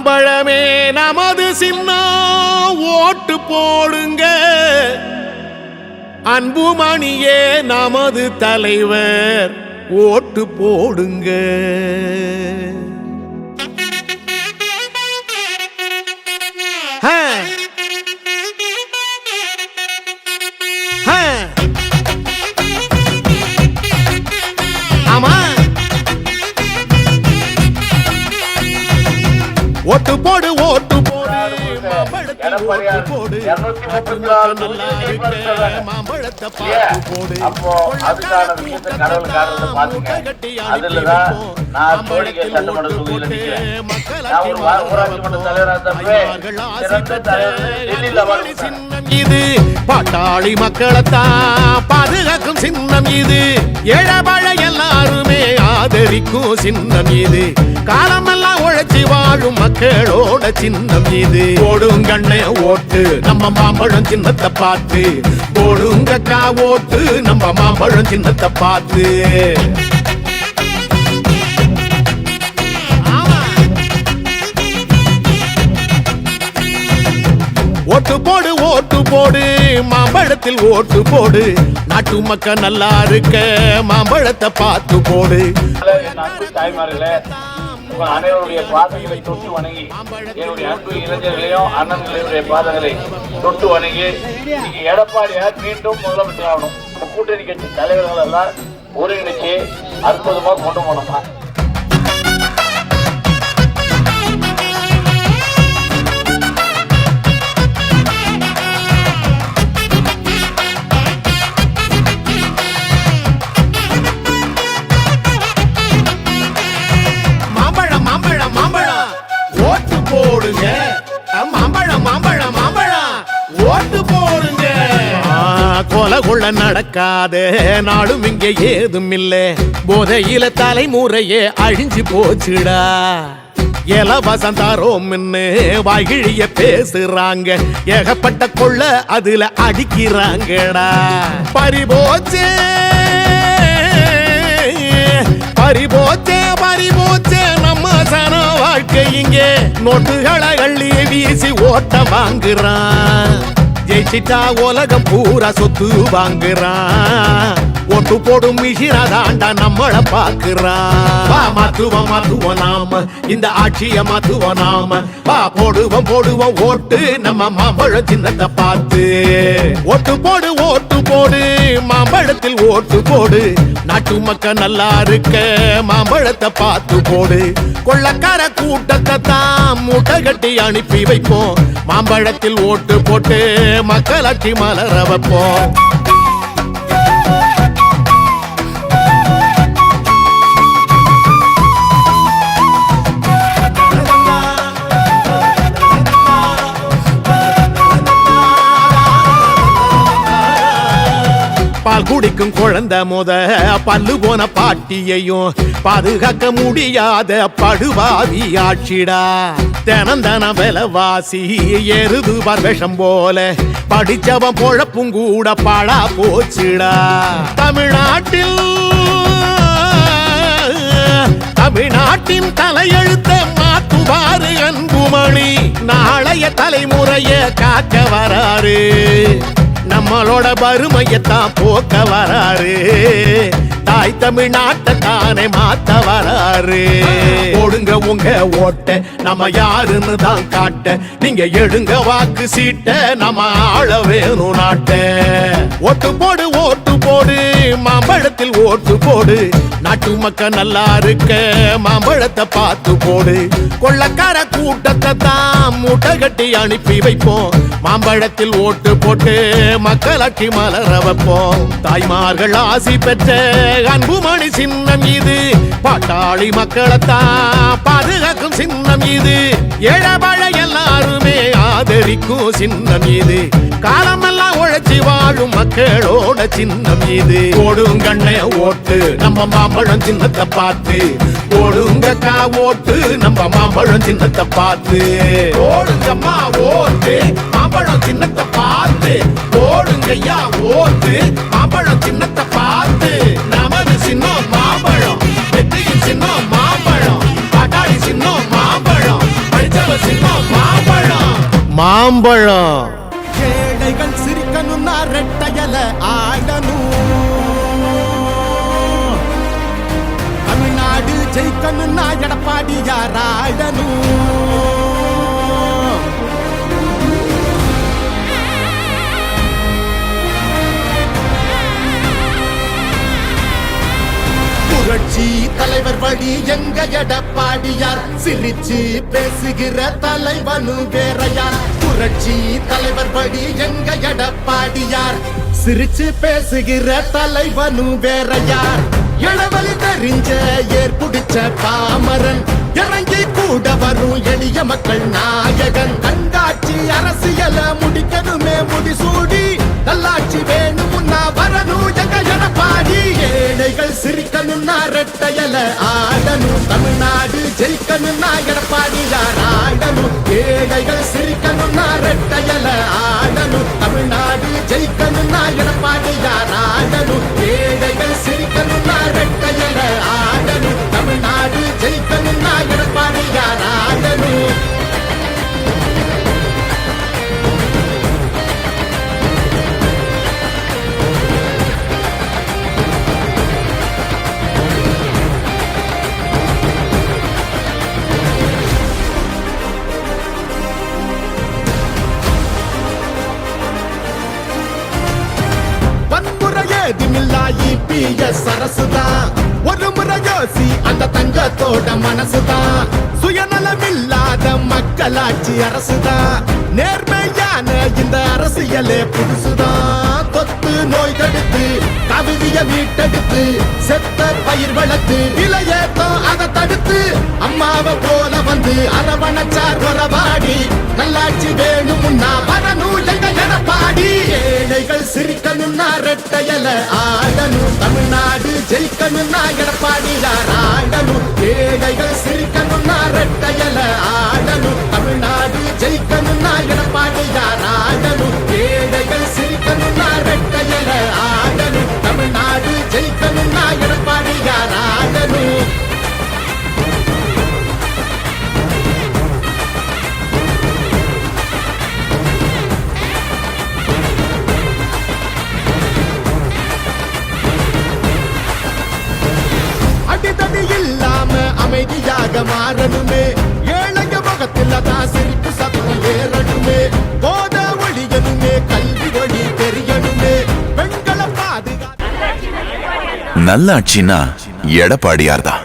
மாம்பழமே நமது சின்னம் ஓட்டு போடுங்க, அன்புமணியே நமது தலைவர் ஓட்டு போடுங்க. ஆமா, ஓட்டு போடு ஓட்டு போடு போடு, மாம்பழத்தை பார்த்து போடு. அப்போ அதுக்கான விஷயத்தை கடவுள் காரணத்தை பாத்துங்க. அதுலதான் நான் தோழிகை சட்டமன்ற தொகுதியில நிக்கிறேன். நான் ஒரு ஊராட்சி மன்ற தலைவராக இது பாட்டாளி மக்களைத்தான் பாதுகாக்கும் சின்னம் இது, ஏழபாழ எல்லாருமே ஆதரிக்கும் சின்னம் இது, காலமெல்லாம் உழைச்சி வாழும் மக்களோட சின்னம் இது. போடுங்கண்ணே ஓட்டு நம்ம மாம்பழம் சின்னத்தை பார்த்து, போடுங்கக்கா ஓட்டு நம்ம மாம்பழம் சின்னத்தை பார்த்து. ஓட்டு போடு ஓட்டு போடு, மாம்பழத்தில் ஓட்டு போடு, நாட்டு மக்கள் நல்லா இருக்க மாம்பழத்தை பார்த்து போடு. தாய்மார்களே, உங்கள் அனைவருடைய பாதங்களை தொட்டு வணங்கி, என்னுடைய அன்பு இளைஞர்களையும் அண்ணன்களுடைய பாதங்களை தொட்டு வணங்கி, எடப்பாடியார் மீண்டும் முதலமைச்சர் ஆகணும். கூட்டணி கட்சி தலைவர்கள் எல்லாம் ஒருங்கிணைச்சு அற்புதமா கொண்டு போனோமா. கொலை கொள்ள நடக்காத நாடும் இங்கே ஏதும் இல்ல, போதையில தலைமுறையே அழிஞ்சு போச்சுடா. இலவசம் தாரோம் வாய்கிழிய பேசுறாங்க, ஏகப்பட்ட கொள்ள அதுல அடிக்கிறாங்கடா. பறிபோச்சே பறிபோச்சே பறிபோச்சே நம்ம சன வாழ்க்கை, இங்கே நோட்டுகளை அள்ளி வீசி ஓட்ட வாங்குறான். ஜெயிச்சிட்டா உலகம் பூரா சொத்து வாங்குறான், ஓட்டு போடும் மிஷினாதாண்டா நம்மள பாக்குறான். வா மாத்துவோம் மாத்துவோம் நாம இந்த ஆட்சிய மாத்துவோம் நாம, வா போடுவோம் போடுவோம் ஓட்டு நம்ம மாம்பழ சின்னத்தை பார்த்து. ஓட்டு போடு ஓட்டு போடு, மாம்பழத்தில் ஓட்டு போடு, நாட்டு மக்கள் நல்லா இருக்க மாம்பழத்தை பார்த்து போடு. கொள்ளக்கார கூட்டத்தை தான் மூட்டை கட்டி அனுப்பி வைப்போம், மாம்பழத்தில் ஓட்டு போட்டு மக்களாட்சி மலர வைப்போம். பால் குடிக்கும் குழந்தை முத பல்லு போன பாட்டியையும் பாதுகாக்க முடியாத படுவாதி ஆட்சிடா. தினந்தன விலவாசி எருது விஷம் போல, படிச்சவன் பொழப்பும் கூட பாழா போச்சுடா. தமிழ்நாட்டின் தலையெழுத்த மாத்துவாரு அன்புமணி, நாளைய தலைமுறைய காக்க வராரு, நம்மளோட வறுமையத்தான் போக்க வராரு, தாய் தமிழ்நாட்டை தானே மாத்த வராரு. போடுங்க உங்க ஓட்ட நம்ம யாருன்னு தான் காட்ட, நீங்க எடுங்க வாக்கு சீட்ட நம்ம ஆள வேணும் நாட்ட. ஓட்டு போடு ஓட்டு போடு, மாம்பழத்தில் ஓட்டு போடு, நாட்டு மக்கள் நல்லா இருக்க மாம்பழத்தை பார்த்து போடு. கொள்ளக்கார கூட்டத்தை தான் மூட்டை கட்டி அனுப்பி வைப்போம், மாம்பழத்தில் ஓட்டு போட்டு மக்களாட்சி மலர வைப்போம். தாய்மார்கள் ஆசி பெற்ற அன்புமணி சின்னம் இது, பாட்டாளி மக்களைத்தான் பாதுகாக்கும் சின்னம் இது, ஏழபாழ எல்லாருமே ஆதரிக்கும் சின்னம் இது, காலமெல்லாம் உழைச்சி வாழும் மக்களோட சின்னம் இது. போடுங்கண்ணே ஓட்டு நம்ம மாம்பழம் சின்னத்தை பார்த்து, போடுங்கக்கா ஓட்டு நம்ம மாம்பழம் சின்னத்தை பார்த்து. போடுங்கம்மா ஓட்டு மாம்பழம் சின்னத்தை பார்த்து, போடுங்கய்யா ஓட்டு மாம்பழம் சின்னத்தை பார்த்து. நமது சின்னம் மாம்பழம், வெற்றியின் சின்னம் மாம்பழம், பாட்டாளி சின்னம் மாம்பழம், படிச்ச மாம்பழம் ஏழைகள் சிரிக்கணும்னா ரெட்டையல ஆடணும். தமிழ்நாடு ஜெயிக்கணும்னா எடப்பாடியார் ஆடணும். புரட்சி தலைவர் வழி எங்க எடப்பாடியார், சிரிச்சு பேசுகிற தலைவனு வேறையார். புரட்சி தலைவர் வழி எங்க எடப்பாடியார், சிரிச்சு பேசுகிற தலைவனு வேறையார். இளவலி தெரிஞ்ச ஏற்புடிச்ச பாமரன், இறங்கி கூட வரும் எளிய மக்கள் நாயகன். கண்காட்சி அரசியல முடிக்கணுமே முடிசூடி, நல்லாட்சி வேணும்னா வரணும் எங்க எடப்பாடி. ஏழைகள் சிரிக்கணும்னா ரெட்டையல ஆடணும். தமிழ்நாடு ஜெயிக்கணும்னா எடப்பாடியார் ஆடணும். ஏழைகள் சிரிக்கணும்னா ரெட்டையல ஆடணும். தமிழ்நாடு ஜெயிக்கணும்னா எடப்பாடியார் ஆடணும். ஏழைகள் சிரிக்கணும்னா ரெட்டையல ஆடணும். தமிழ்நாடு ஜெயிக்கணும்னா எடப்பாடியார் ஆடணும். சரசுதான் ஒரு முறை யோசி, அந்த தங்கத்தோட மனசுதான். சுயநலமில்லாத மக்களாட்சி அரசுதான். நேர்மையான இந்த அரசியலே புதுசுதான். தொத்து நோய் தடுத்து, கவிதைய மீட்டெடுத்து, செத்த பயிர் வளர்த்து, விலையேத்தம் அதை தடுத்து, அம்மாவை போல வந்து அரவணைச்சார் உறவாடி. நல்லாட்சி வேணும்னா வரணும் எங்க எடப்பாடி. ஏழைகள் சிரிக்கணும்னா ரெட்டையல ஆடணும். தமிழ்நாடு ஜெயிக்கணும்னா எடப்பாடியார் ஆடணும். ஏழைகள் சிரிக்கணும்னா ரெட்டையல ஆடணும். தமிழ்நாடு ஜெயிக்கணும்னா எடப்பாடியார் ஆடணும். ஏழைகள் சிரிக்கணும்னா ரெட்டையல ஆடணும். தமிழ்நாடு ஜெயிக்கணும்னா எடப்பாடியார் ஆடணும். அடிதடி இல்லாம அமைதியாக மாறணுமே. ஏழைங்க முகத்தில் தான் சிரிப்பு சத்தம் ஏறணுமே. போத ஒழியணுமே, கல்வி ஒளி தெரியணுமே. பெண்களை பாதுகாத்து நல்லாட்சினா எடப்பாடியார் தான்.